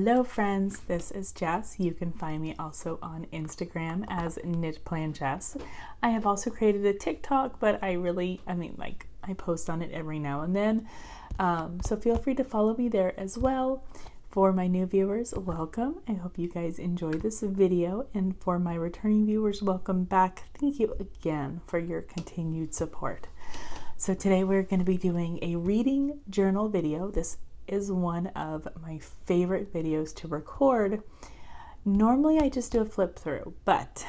Hello friends, this is Jess. You can find me also on Instagram as Knit Plan Jess. I have also created a TikTok, but I post on it every now and then. So feel free to follow me there as well. For my new viewers, welcome. I hope you guys enjoy this video. And for my returning viewers, welcome back. Thank you again for your continued support. So today we're going to be doing a reading journal video. This is one of my favorite videos to record. Normally I just do a flip through, but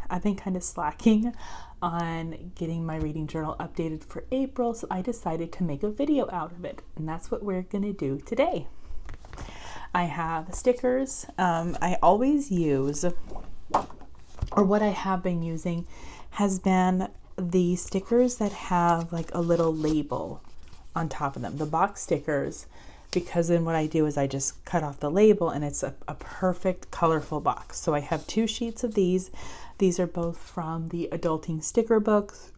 I've been kind of slacking on getting my reading journal updated for April, so I decided to make a video out of it, and that's what we're going to do today. I have stickers. I always use, or what I have been using has been the stickers that have like a little label on top of them, the box stickers, because then what I do is I just cut off the label and it's a perfect colorful box. So I have 2 sheets of these. These are both from the adulting sticker books.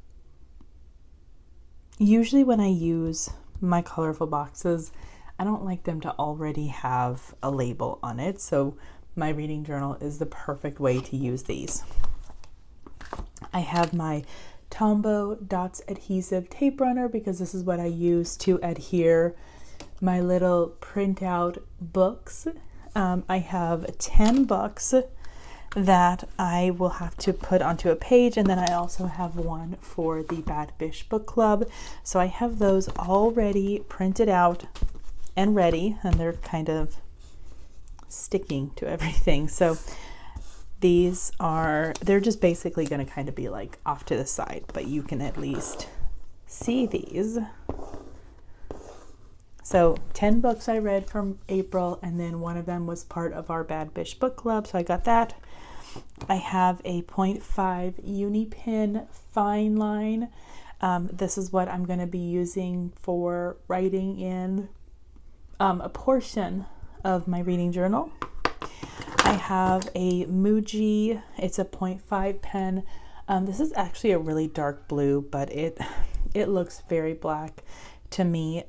Usually when I use my colorful boxes, I don't like them to already have a label on it. So my reading journal is the perfect way to use these. I have my Tombow Dots adhesive tape runner because this is what I use to adhere my little printout books. I have 10 books that I will have to put onto a page, and then I also have one for the Bad Bish book club. So I have those already printed out and ready, and they're kind of sticking to everything. So these are, they're just basically going to kind of be like off to the side, but you can at least see these. So 10 books I read from April, and then one of them was part of our Bad Bish book club, so I got that. I have a 0.5 uni pin fine line. This is what I'm going to be using for writing in a portion of my reading journal. I have a Muji, it's a 0.5 pen. This is actually a really dark blue, but it looks very black to me.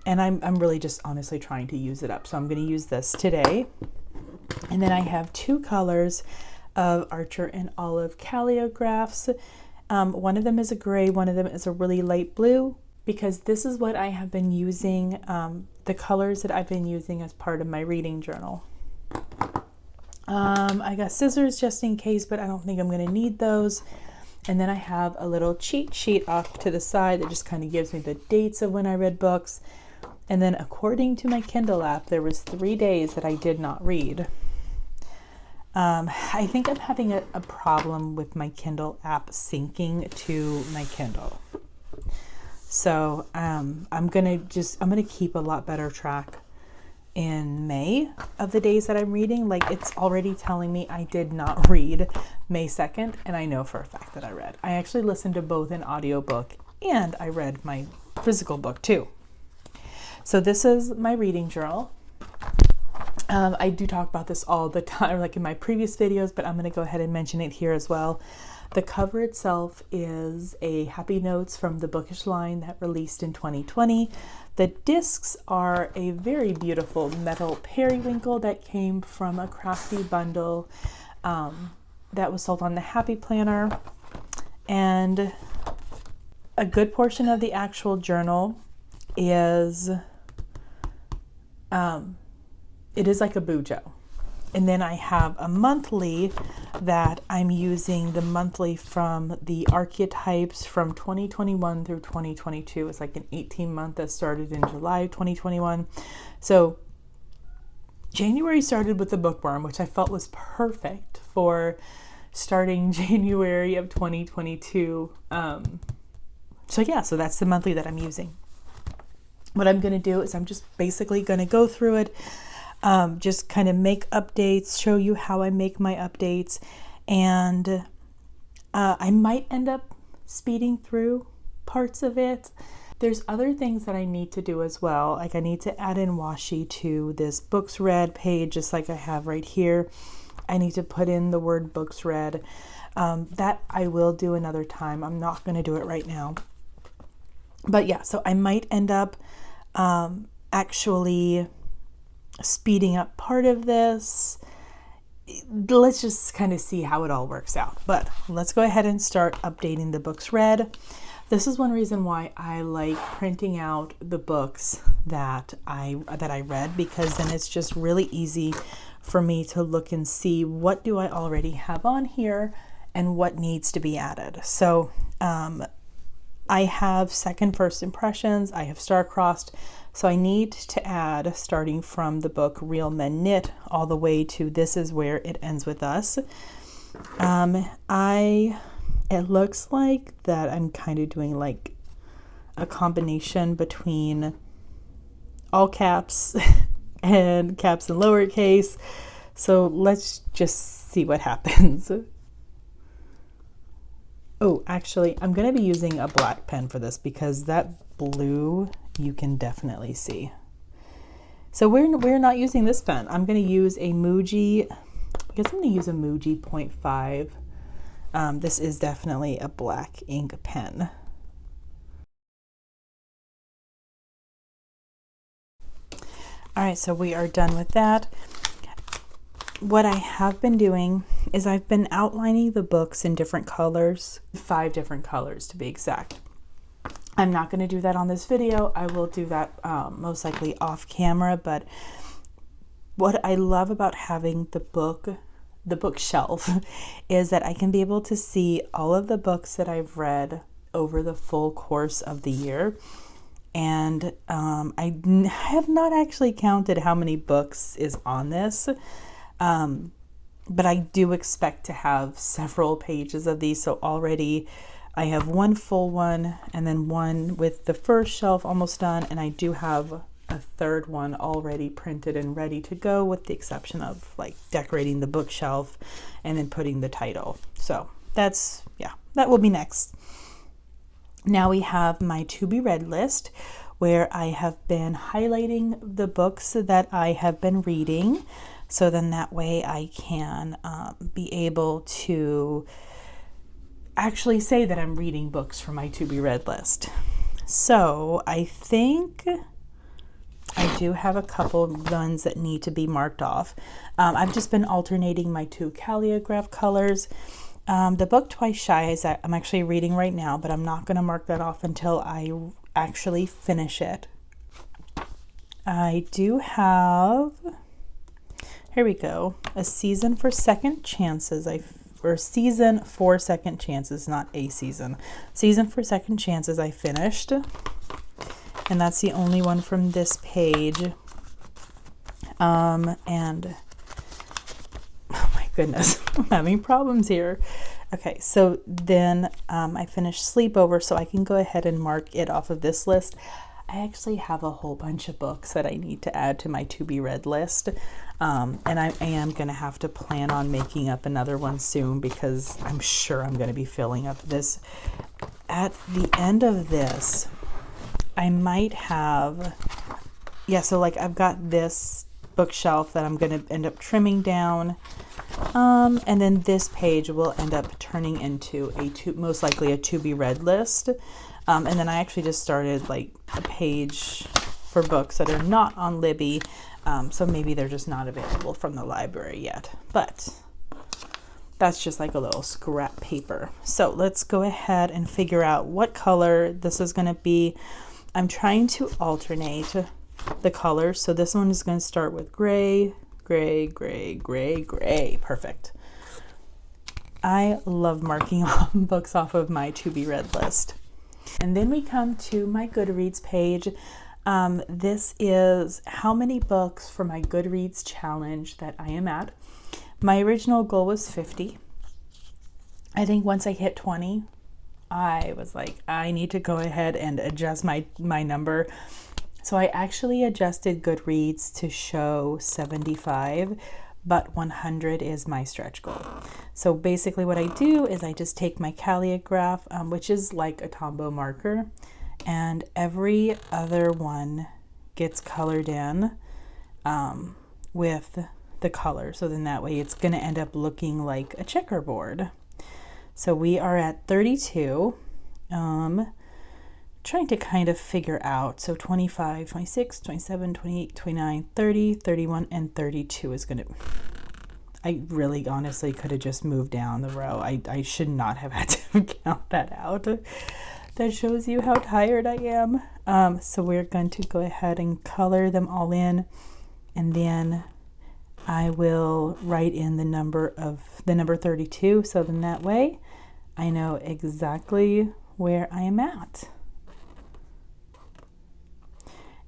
And I'm really just honestly trying to use it up. So I'm going to use this today. And then I have 2 colors of Archer and Olive calligraphs. One of them is a gray, one of them is a really light blue, because this is what I have been using, the colors that I've been using as part of my reading journal. I got scissors just in case, but I don't think I'm going to need those. And then I have a little cheat sheet off to the side that just kind of gives me the dates of when I read books. And then according to my Kindle app, there was 3 days that I did not read. I think I'm having a problem with my Kindle app syncing to my Kindle. So I'm gonna keep a lot better track in May of the days that I'm reading. Like, it's already telling me I did not read May 2nd, and I know for a fact that I read. I actually listened to both an audiobook and I read my physical book too. So this is my reading journal. I do talk about this all the time, like in my previous videos, but I'm going to go ahead and mention it here as well. The cover itself is a Happy Notes from the Bookish line that released in 2020. The discs are a very beautiful metal periwinkle that came from a crafty bundle that was sold on the Happy Planner. And a good portion of the actual journal is it is like a bujo. And then I have a monthly that I'm using, the monthly from the Archetypes from 2021 through 2022. It's like an 18-month that started in July 2021. So January started with the bookworm, which I felt was perfect for starting January of 2022. So that's the monthly that I'm using. What I'm going to do is I'm just basically going to go through it, just kind of make updates, show you how I make my updates, and I might end up speeding through parts of it. There's other things that I need to do as well. Like, I need to add in washi to this books read page, just like I have right here. I need to put in the word books read. That I will do another time. I'm not going to do it right now. But yeah, so I might end up actually speeding up part of this. Let's just kind of see how it all works out. But let's go ahead and start updating the books read. This is one reason why I like printing out the books that I read, because then it's just really easy for me to look and see what do I already have on here and what needs to be added. So I have second first impressions, I have star-crossed, so I need to add, starting from the book Real Men Knit all the way to This Is Where It Ends With Us. It looks like that I'm kind of doing like a combination between all caps and caps and lowercase. So let's just see what happens. Oh, actually, I'm going to be using a black pen for this because that blue you can definitely see. So we're not using this pen. I'm going to use a Muji, I guess I'm going to use a Muji 0.5. This is definitely a black ink pen. All right, so we are done with that. What I have been doing is I've been outlining the books in different colors, 5 different colors to be exact. I'm not going to do that on this video. I will do that most likely off camera, but what I love about having the bookshelf is that I can be able to see all of the books that I've read over the full course of the year. And I have not actually counted how many books is on this. But I do expect to have several pages of these. So already I have one full one and then one with the first shelf almost done. And I do have a third one already printed and ready to go, with the exception of like decorating the bookshelf and then putting the title. So that's, yeah, that will be next. Now we have my to be read list, where I have been highlighting the books that I have been reading. So then that way I can be able to actually say that I'm reading books from my to be read list. So I think I do have a couple ones that need to be marked off. I've just been alternating my 2 calligraph colors. The book Twice Shy is that I'm actually reading right now, but I'm not going to mark that off until I actually finish it. I do have, here we go, a Season for Second Chances. Or Season for Second Chances, not a season. Season for Second Chances I finished. And that's the only one from this page. And oh my goodness, I'm having problems here. Okay, so then I finished Sleepover, so I can go ahead and mark it off of this list. I actually have a whole bunch of books that I need to add to my to be read list. And I am going to have to plan on making up another one soon, because I'm sure I'm going to be filling up this. At the end of this, I might have, yeah, so like I've got this bookshelf that I'm going to end up trimming down. And then this page will end up turning into most likely a to be read list. And then I actually just started like a page for books that are not on Libby. So maybe they're just not available from the library yet, but that's just like a little scrap paper. So let's go ahead and figure out what color this is going to be. I'm trying to alternate the colors. So this one is going to start with gray, gray, gray, gray, gray. Perfect. I love marking books off of my to be read list. And then we come to my Goodreads page. This is how many books for my Goodreads challenge that I am at. My original goal was 50. I think once I hit 20, I was like, I need to go ahead and adjust my number. So I actually adjusted Goodreads to show 75, but 100 is my stretch goal. So basically what I do is I just take my calligraph, which is like a Tombow marker, and every other one gets colored in with the color. So then that way it's going to end up looking like a checkerboard. So we are at 32. trying to kind of figure out. So 25, 26, 27, 28, 29, 30, 31, and 32 is going to... I really honestly could have just moved down the row. I should not have had to count that out. That shows you how tired I am. So we're going to go ahead and color them all in, and then I will write in the number 32. So then that way I know exactly where I am at.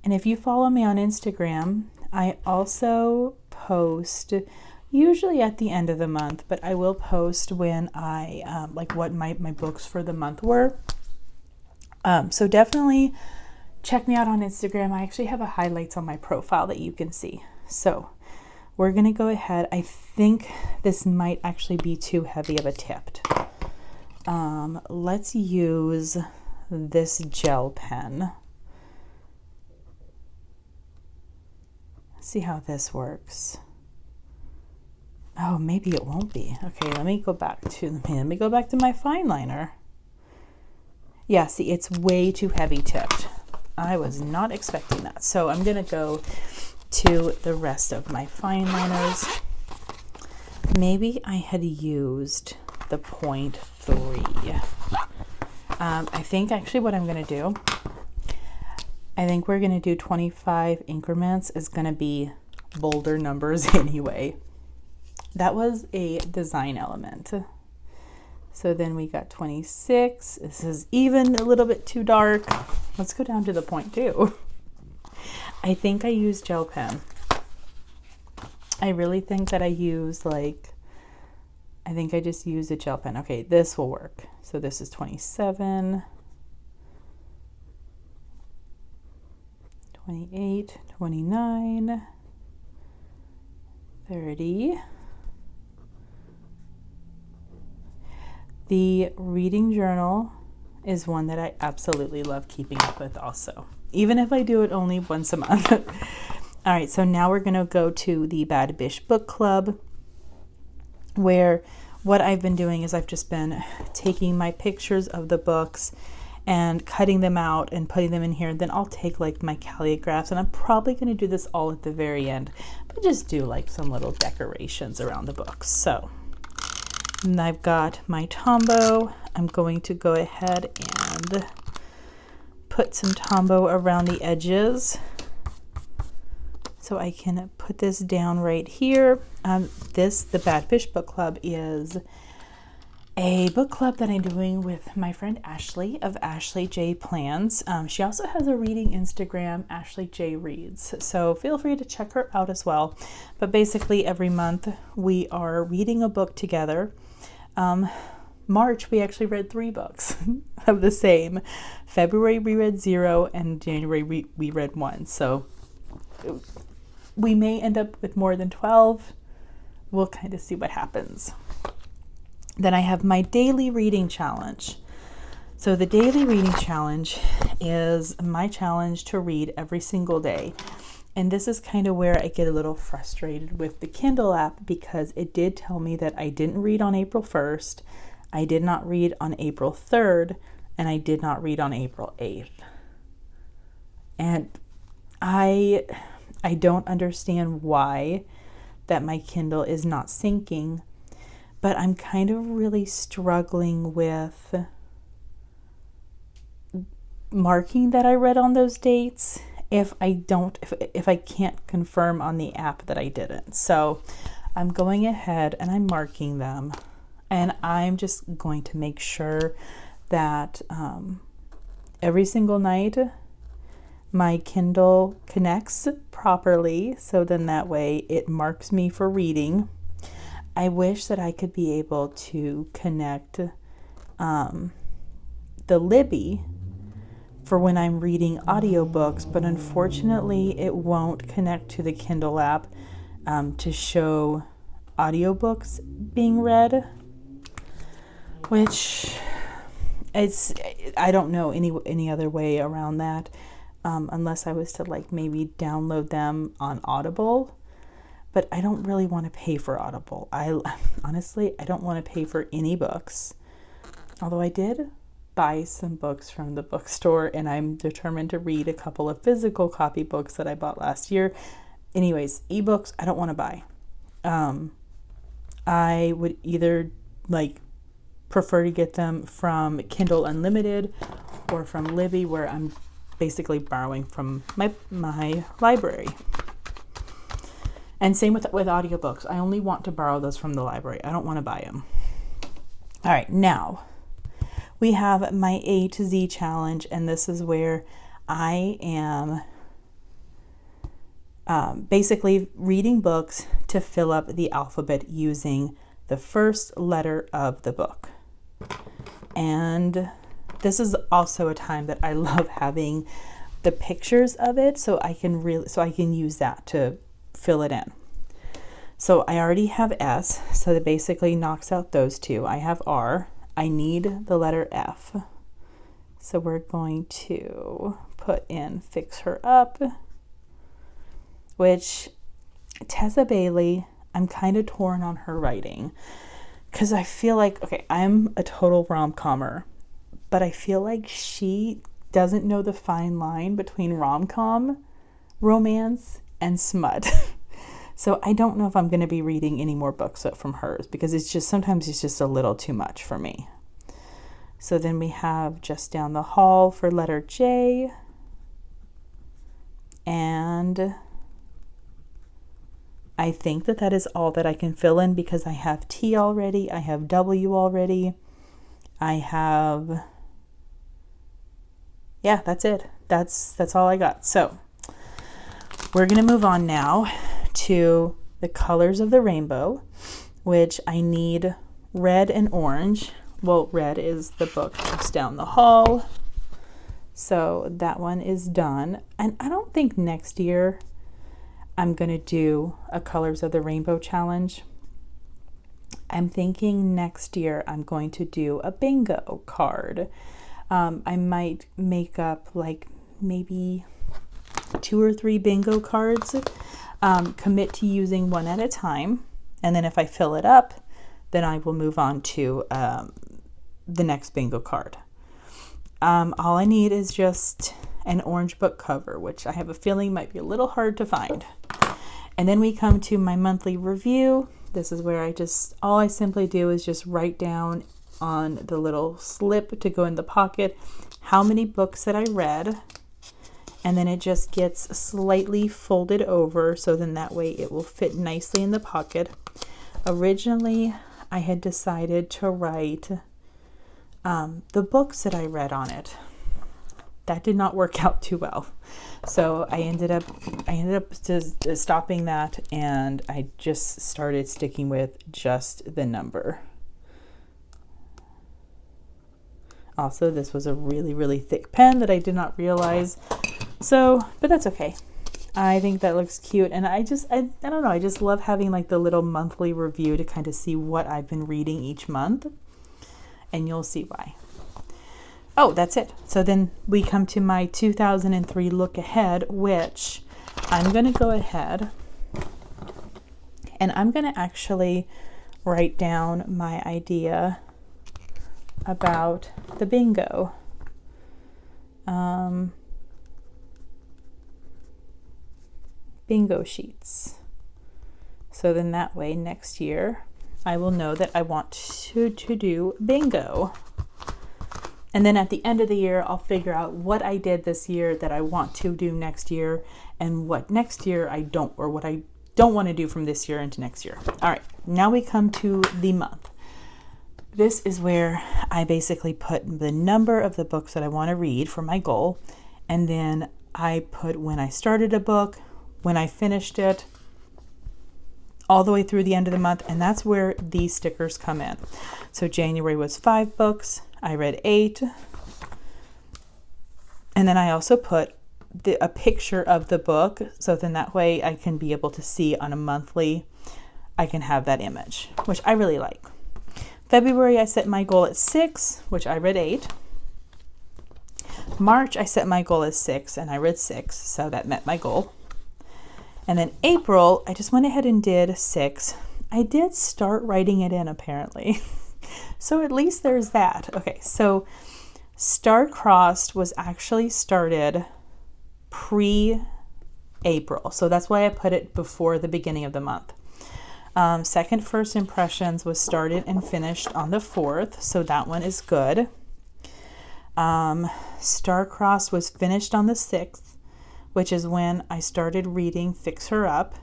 And if you follow me on Instagram, I also post usually at the end of the month, but I will post when I like what my books for the month were. So definitely check me out on Instagram. I actually have a highlights on my profile that you can see. So we're going to go ahead. I think this might actually be too heavy of a tip. Let's use this gel pen. See how this works. Oh, maybe it won't be. Okay, let me go back to my fine liner. Yeah, see, it's way too heavy tipped. I was not expecting that. So I'm going to go to the rest of my fine liners. Maybe I had used the 0.3. I think actually what I'm going to do, I think we're going to do 25 increments is going to be bolder numbers anyway. That was a design element. So then we got 26. This is even a little bit too dark. Let's go down to the 0.2. I think I used gel pen. I really think that I used I think I just used a gel pen. Okay, this will work. So this is 27, 28, 29, 30. The reading journal is one that I absolutely love keeping up with also, even if I do it only once a month. All right, so now we're going to go to the Bad Bish Book Club, where what I've been doing is I've just been taking my pictures of the books and cutting them out and putting them in here. And then I'll take like my calligraphs, and I'm probably going to do this all at the very end, but just do like some little decorations around the books. So and I've got my Tombow. I'm going to go ahead and put some Tombow around the edges so I can put this down right here. The Bad Fish Book Club is a book club that I'm doing with my friend Ashley of Ashley J Plans. She also has a reading Instagram, Ashley J Reads. So feel free to check her out as well. But basically every month we are reading a book together. March, we actually read 3 books of the same. February, we read 0, and January, we read 1. So we may end up with more than 12. We'll kind of see what happens. Then I have my daily reading challenge. So the daily reading challenge is my challenge to read every single day. And this is kind of where I get a little frustrated with the Kindle app, because it did tell me that I didn't read on April 1st, I did not read on April 3rd, and I did not read on April 8th. And I don't understand why that my Kindle is not syncing, but I'm kind of really struggling with marking that I read on those dates if I can't confirm on the app that I didn't. So I'm going ahead and I'm marking them, and I'm just going to make sure that every single night my Kindle connects properly, so then that way it marks me for reading. I wish that I could be able to connect the Libby for when I'm reading audiobooks, but unfortunately it won't connect to the Kindle app to show audiobooks being read, which I don't know any other way around that, unless I was to like maybe download them on Audible, but I don't really want to pay for Audible. Honestly, I don't want to pay for any books, although I did buy some books from the bookstore, and I'm determined to read a couple of physical copy books that I bought last year. Anyways, ebooks I don't want to buy. I would either like prefer to get them from Kindle Unlimited or from Libby, where I'm basically borrowing from my library. And same with audiobooks. I only want to borrow those from the library. I don't want to buy them. All right, now we have my A to Z challenge, and this is where I am basically reading books to fill up the alphabet using the first letter of the book. And this is also a time that I love having the pictures of it, so I can use that to fill it in. So I already have S, so that basically knocks out those two. I have R. I need the letter F. So we're going to put in Fix Her Up, which Tessa Bailey, I'm kind of torn on her writing, because I feel like, okay, I'm a total rom-commer, but I feel like she doesn't know the fine line between rom-com, romance, and smut. So I don't know if I'm going to be reading any more books from hers, because sometimes it's just a little too much for me. So then we have Just Down the Hall for letter J. And I think that is all that I can fill in, because I have T already. I have W already. I have, yeah, that's it. That's all I got. So we're going to move on now to the colors of the rainbow, which I need red and orange. Well, red is the book Just Down the Hall. So that one is done. And I don't think next year I'm going to do a Colors of the Rainbow challenge. I'm thinking next year I'm going to do a bingo card. I might make up like maybe 2 or 3 bingo cards, commit to using one at a time. And then if I fill it up, then I will move on to the next bingo card. All I need is just an orange book cover, which I have a feeling might be a little hard to find. And then we come to my monthly review. This is where all I simply do is just write down on the little slip to go in the pocket how many books that I read. And then it just gets slightly folded over, so then that way it will fit nicely in the pocket. Originally, I had decided to write the books that I read on it. That did not work out too well. So I ended up just stopping that, and I just started sticking with just the number. Also, this was a really, really thick pen that I did not realize. So, but that's okay. I think that looks cute. And I don't know, I just love having like the little monthly review to kind of see what I've been reading each month. And you'll see why. Oh, that's it. So then we come to my 2003 look ahead, which I'm going to go ahead and I'm going to actually write down my idea about the bingo. Bingo sheets. So then that way next year I will know that I want to do bingo. And then at the end of the year, I'll figure out what I did this year that I want to do next year, and what next year what I don't want to do from this year into next year. All right, now we come to the month. This is where I basically put the number of the books that I want to read for my goal, and then I put when I started a book, when I finished it, all the way through the end of the month, and that's where these stickers come in. So January was 5 books. I read 8. And then I also put a picture of the book, so then that way I can be able to see on a monthly, I can have that image, which I really like. February, I set my goal at 6, which I read 8. March, I set my goal as 6, and I read 6, so that met my goal. And then April, I just went ahead and did 6. I did start writing it in, apparently. So at least there's that. Okay, so Star-Crossed was actually started pre-April, so that's why I put it before the beginning of the month. Second First Impressions was started and finished on the 4th, so that one is good. Star-Crossed was finished on the 6th, which is when I started reading Fix Her Up.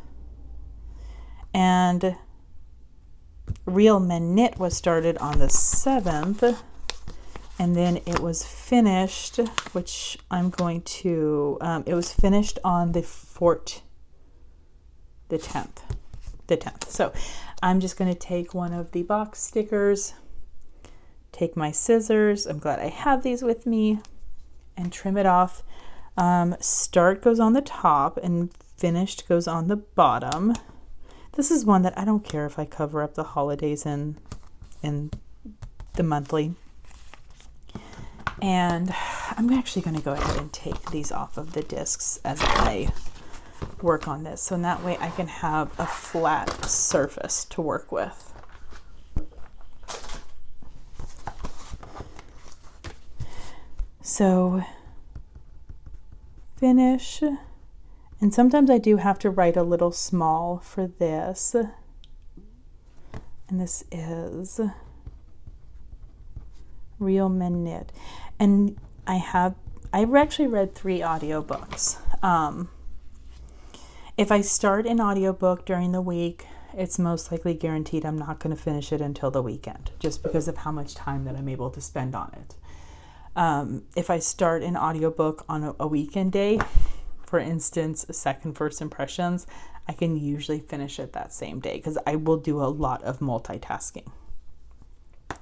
And Real Men Knit was started on the 7th, and then it was finished, which I'm going to, it was finished on the 10th. So I'm just going to take one of the box stickers, take my scissors, I'm glad I have these with me, and trim it off. Start goes on the top and finished goes on the bottom. This is one that I don't care if I cover up the holidays in the monthly. And I'm actually going to go ahead and take these off of the discs as I work on this. So in that way I can have a flat surface to work with. So finish. And sometimes I do have to write a little small for this. And this is Real Men Knit. And I've actually read 3 audiobooks. If I start an audiobook during the week, it's most likely guaranteed I'm not going to finish it until the weekend, just because of how much time that I'm able to spend on it. If I start an audiobook on a weekend day, for instance, Second First Impressions, I can usually finish it that same day because I will do a lot of multitasking.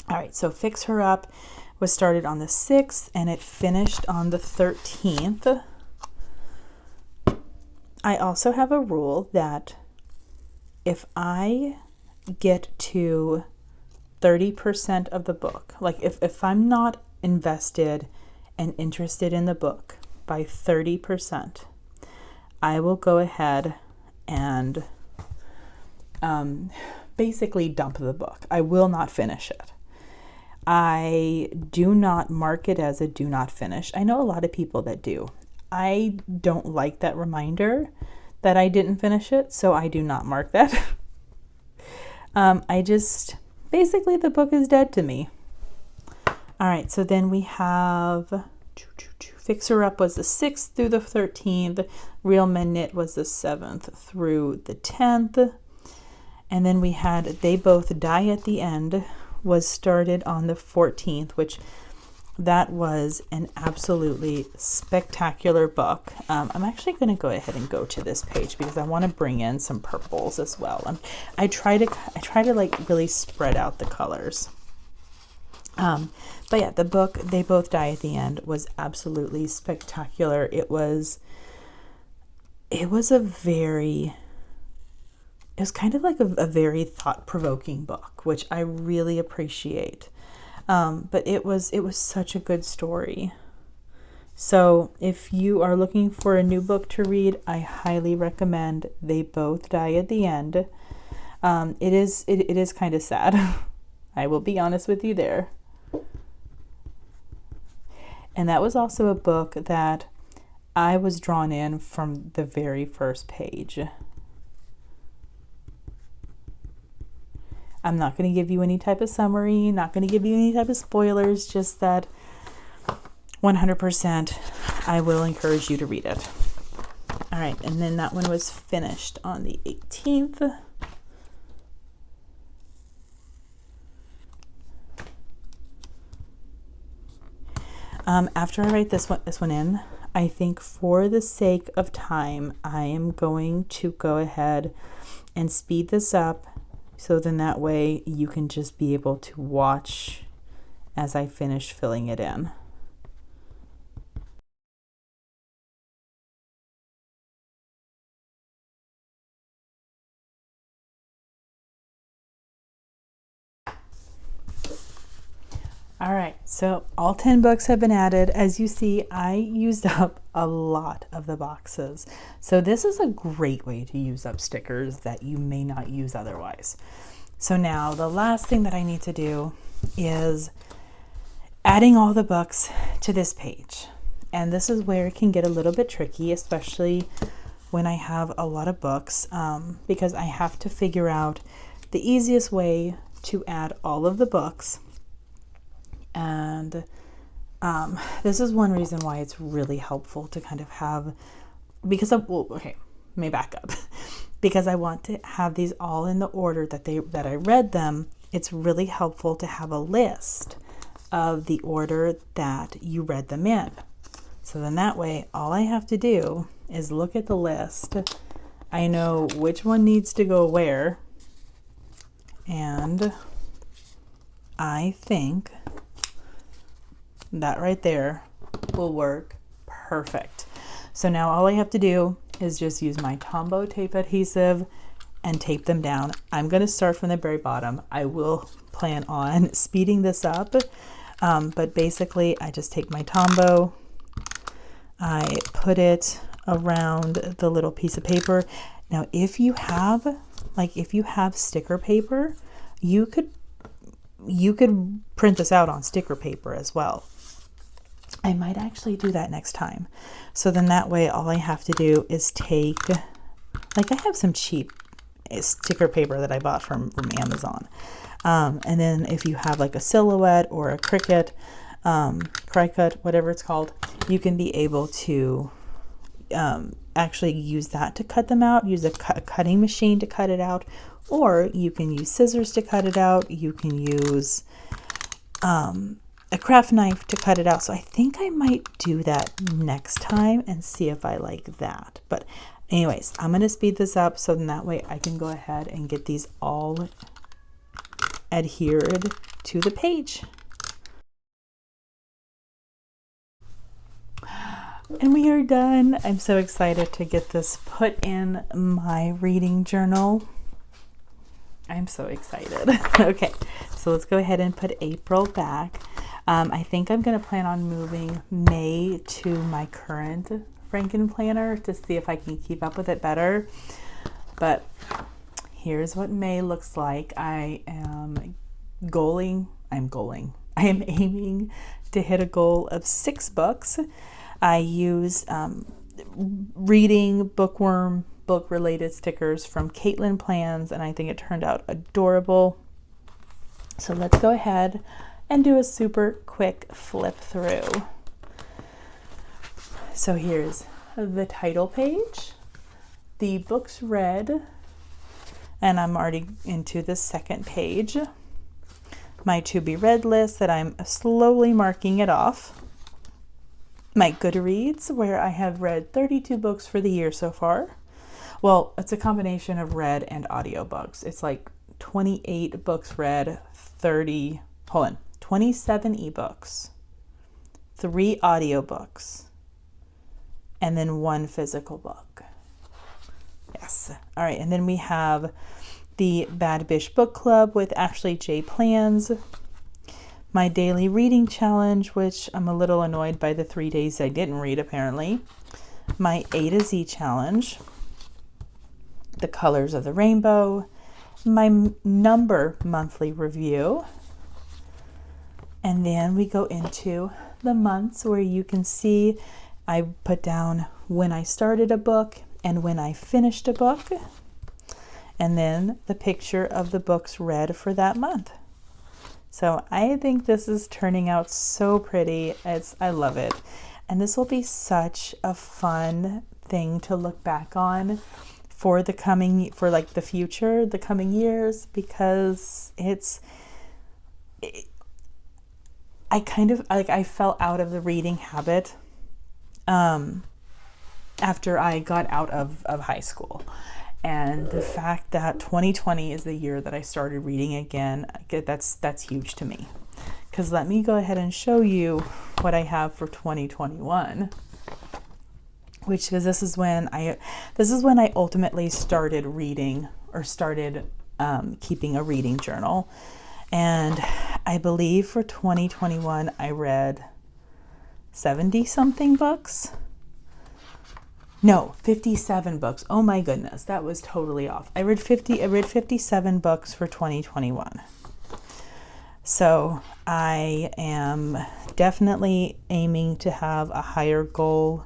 All right, so Fix Her Up was started on the 6th and it finished on the 13th. I also have a rule that if I get to 30% of the book, like if I'm not invested and interested in the book by 30%, I will go ahead and basically dump the book. I will not finish it. I do not mark it as a do not finish. I know a lot of people that do. I don't like that reminder that I didn't finish it, so I do not mark that. Basically the book is dead to me. All right, so then we have Fix Her Up was the 6th through the 13th. Real Men Knit was the 7th through the 10th. And then we had They Both Die at the End was started on the 14th, which that was an absolutely spectacular book. I'm actually going to go ahead and go to this page because I want to bring in some purples as well. I try to like really spread out the colors. But yeah, the book They Both Die at the End was absolutely spectacular. It was kind of like a very thought-provoking book, which I really appreciate. But it was such a good story. So if you are looking for a new book to read, I highly recommend They Both Die at the End. It is kind of sad. I will be honest with you there. And that was also a book that I was drawn in from the very first page. I'm not going to give you any type of summary, not going to give you any type of spoilers, just that 100% I will encourage you to read it. All right, and then that one was finished on the 18th. After I write this one in, I think for the sake of time, I am going to go ahead and speed this up. So then that way you can just be able to watch as I finish filling it in. All right, so all 10 books have been added. As you see, I used up a lot of the boxes. So this is a great way to use up stickers that you may not use otherwise. So now the last thing that I need to do is adding all the books to this page. And this is where it can get a little bit tricky, especially when I have a lot of books, because I have to figure out the easiest way to add all of the books. And this is one reason why it's really helpful to kind of have, because of, well, okay, let me back up. Because I want to have these all in the order that I read them. It's really helpful to have a list of the order that you read them in. So then that way, all I have to do is look at the list. I know which one needs to go where. And I think that right there will work perfect. So now all I have to do is just use my Tombow tape adhesive and tape them down. I'm going to start from the very bottom. I will plan on speeding this up, but basically I just take my Tombow, I put it around the little piece of paper. Now, if you have sticker paper, you could print this out on sticker paper as well. I might actually do that next time. So then that way, all I have to do is take, like, I have some cheap sticker paper that I bought from Amazon. And then if you have like a Silhouette or a Cricut, whatever it's called, you can be able to actually use that to cut them out, use a cutting machine to cut it out, or you can use scissors to cut it out. You can use a craft knife to cut it out. So I think I might do that next time and see if I like that. But anyways, I'm going to speed this up so then that way I can go ahead and get these all adhered to the page. And we are done. I'm so excited to get this put in my reading journal. I'm so excited. Okay, so let's go ahead and put April back. I think I'm going to plan on moving May to my current Franken planner to see if I can keep up with it better. But here's what May looks like. I am aiming to hit a goal of 6 books. I use reading bookworm book related stickers from Caitlin Plans, and I think it turned out adorable. So let's go ahead and do a super quick flip through. So here's the title page, the books read, and I'm already into the second page. My to be read list that I'm slowly marking it off. My Goodreads, where I have read 32 books for the year so far. Well, it's a combination of read and audiobooks. It's like 28 books read, 27 ebooks, 3 audiobooks, and then 1 physical book. Yes. All right. And then we have the Bad Bish Book Club with Ashley J. Plans. My daily reading challenge, which I'm a little annoyed by the 3 days I didn't read apparently. My A to Z challenge. The Colors of the Rainbow. My number monthly review. And then we go into the months where you can see I put down when I started a book and when I finished a book. And then the picture of the books read for that month. So I think this is turning out so pretty. I love it. And this will be such a fun thing to look back on for the coming years, because I fell out of the reading habit after I got out of high school. And the fact that 2020 is the year that I started reading again, that's huge to me. Because let me go ahead and show you what I have for 2021. Which is this is when I ultimately started reading, or started keeping a reading journal. And I believe for 2021 I read 70 something books. No, 57 books. Oh my goodness, that was totally off. I read 57 books for 2021. So I am definitely aiming to have a higher goal.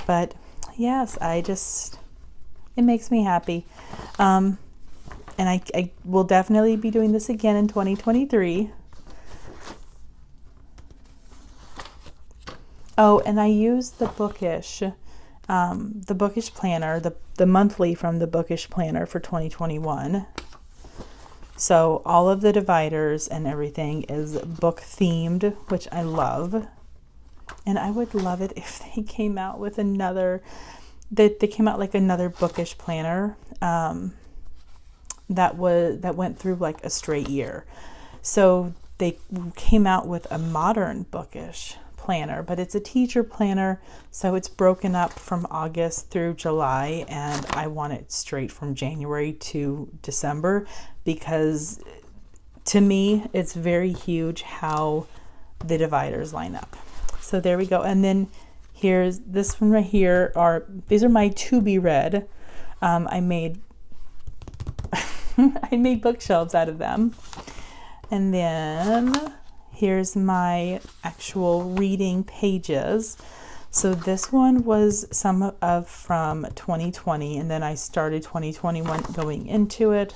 But yes, it makes me happy. And I will definitely be doing this again in 2023. Oh, and I use the Bookish planner, the monthly from the Bookish planner for 2021. So all of the dividers and everything is book themed, which I love. And I would love it if they came out with they came out like another Bookish planner that went through like a straight year. So they came out with a modern Bookish planner, but it's a teacher planner, so it's broken up from August through July, and I want it straight from January to December, because to me it's very huge how the dividers line up. So there we go. And then here's this one right here. These are my to be read. I made I made bookshelves out of them. And then here's my actual reading pages. So this one was some of from 2020, and then I started 2021 going into it.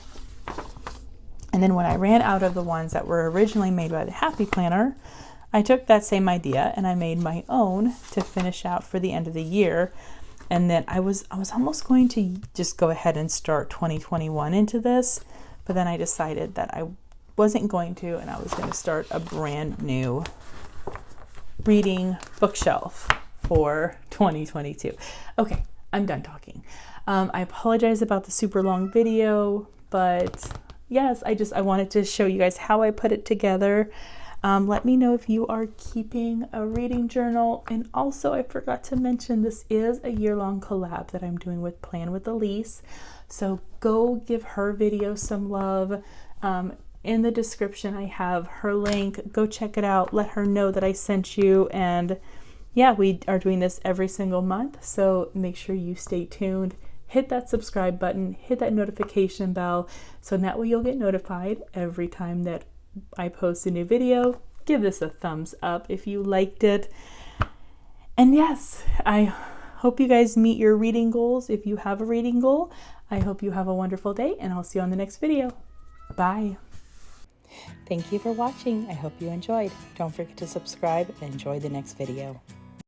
And then when I ran out of the ones that were originally made by the Happy Planner, I took that same idea and I made my own to finish out for the end of the year. And then I was almost going to just go ahead and start 2021 into this, but then I decided that I wasn't going to, and I was going to start a brand new reading bookshelf for 2022. Okay, I'm done talking. I apologize about the super long video, but yes, I wanted to show you guys how I put it together. Let me know if you are keeping a reading journal. And also, I forgot to mention, this is a year-long collab that I'm doing with Plan with Elise. So go give her video some love. In the description, I have her link. Go check it out. Let her know that I sent you. And yeah, we are doing this every single month. So make sure you stay tuned. Hit that subscribe button. Hit that notification bell. So that way you'll get notified every time that I post a new video. Give this a thumbs up if you liked it. And yes, I hope you guys meet your reading goals. If you have a reading goal, I hope you have a wonderful day, and I'll see you on the next video. Bye. Thank you for watching. I hope you enjoyed. Don't forget to subscribe and enjoy the next video.